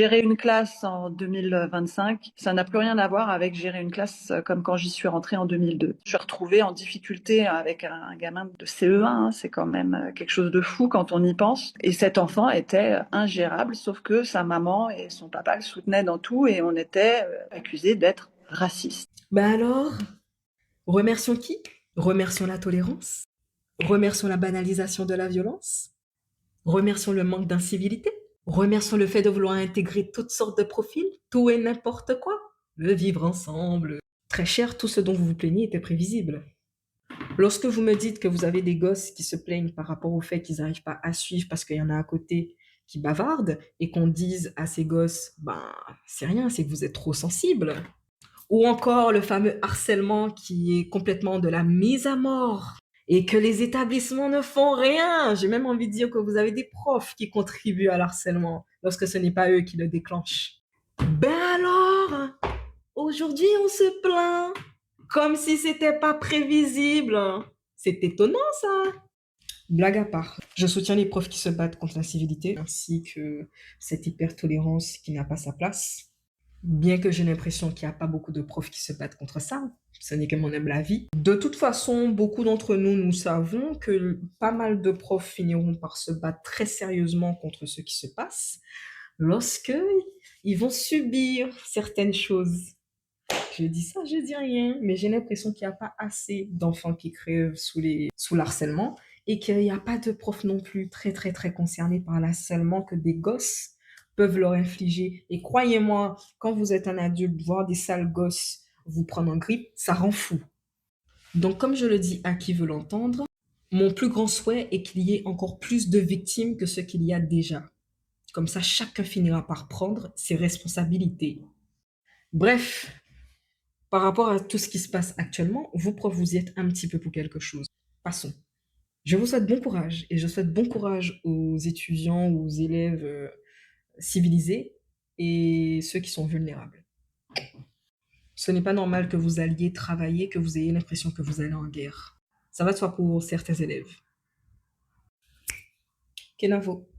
Gérer une classe en 2025, ça n'a plus rien à voir avec gérer une classe comme quand j'y suis rentrée en 2002. Je suis retrouvée en difficulté avec un gamin de CE1, hein, c'est quand même quelque chose de fou quand on y pense. Et cet enfant était ingérable, sauf que sa maman et son papa le soutenaient dans tout et on était accusés d'être racistes. Ben alors, remercions qui? Remercions la tolérance? Remercions la banalisation de la violence? Remercions le manque d'incivilité? Remercions le fait de vouloir intégrer toutes sortes de profils, tout et n'importe quoi? Le vivre ensemble. Très cher, tout ce dont vous vous plaignez était prévisible. Lorsque vous me dites que vous avez des gosses qui se plaignent par rapport au fait qu'ils n'arrivent pas à suivre parce qu'il y en a à côté qui bavardent et qu'on dise à ces gosses, ben, c'est rien, c'est que vous êtes trop sensible. Ou encore le fameux harcèlement qui est complètement de la mise à mort et que les établissements ne font rien. J'ai même envie de dire que vous avez des profs qui contribuent à l'harcèlement lorsque ce n'est pas eux qui le déclenchent. Ben alors, aujourd'hui on se plaint comme si c'était pas prévisible. C'est étonnant ça. Blague à part, je soutiens les profs qui se battent contre l'incivilité ainsi que cette hyper-tolérance qui n'a pas sa place. Bien que j'ai l'impression qu'il n'y a pas beaucoup de profs qui se battent contre ça, ce n'est que mon humble avis. De toute façon, beaucoup d'entre nous, nous savons que pas mal de profs finiront par se battre très sérieusement contre ce qui se passe lorsque ils vont subir certaines choses. Je dis ça, je dis rien, mais j'ai l'impression qu'il n'y a pas assez d'enfants qui crèvent sous l'harcèlement et qu'il n'y a pas de profs non plus très très très concernés par l'harcèlement que des gosses peuvent leur infliger. Et croyez-moi, quand vous êtes un adulte, voir des sales gosses vous prendre en grippe, ça rend fou. Donc comme je le dis à qui veut l'entendre, mon plus grand souhait est qu'il y ait encore plus de victimes que ce qu'il y a déjà. Comme ça, chacun finira par prendre ses responsabilités. Bref, par rapport à tout ce qui se passe actuellement, vous, profs, vous y êtes un petit peu pour quelque chose. Passons. Je vous souhaite bon courage et je souhaite bon courage aux étudiants ou aux élèves civilisés et ceux qui sont vulnérables. Ce n'est pas normal que vous alliez travailler, que vous ayez l'impression que vous allez en guerre. Ça va de soi pour certains élèves. Kenavo.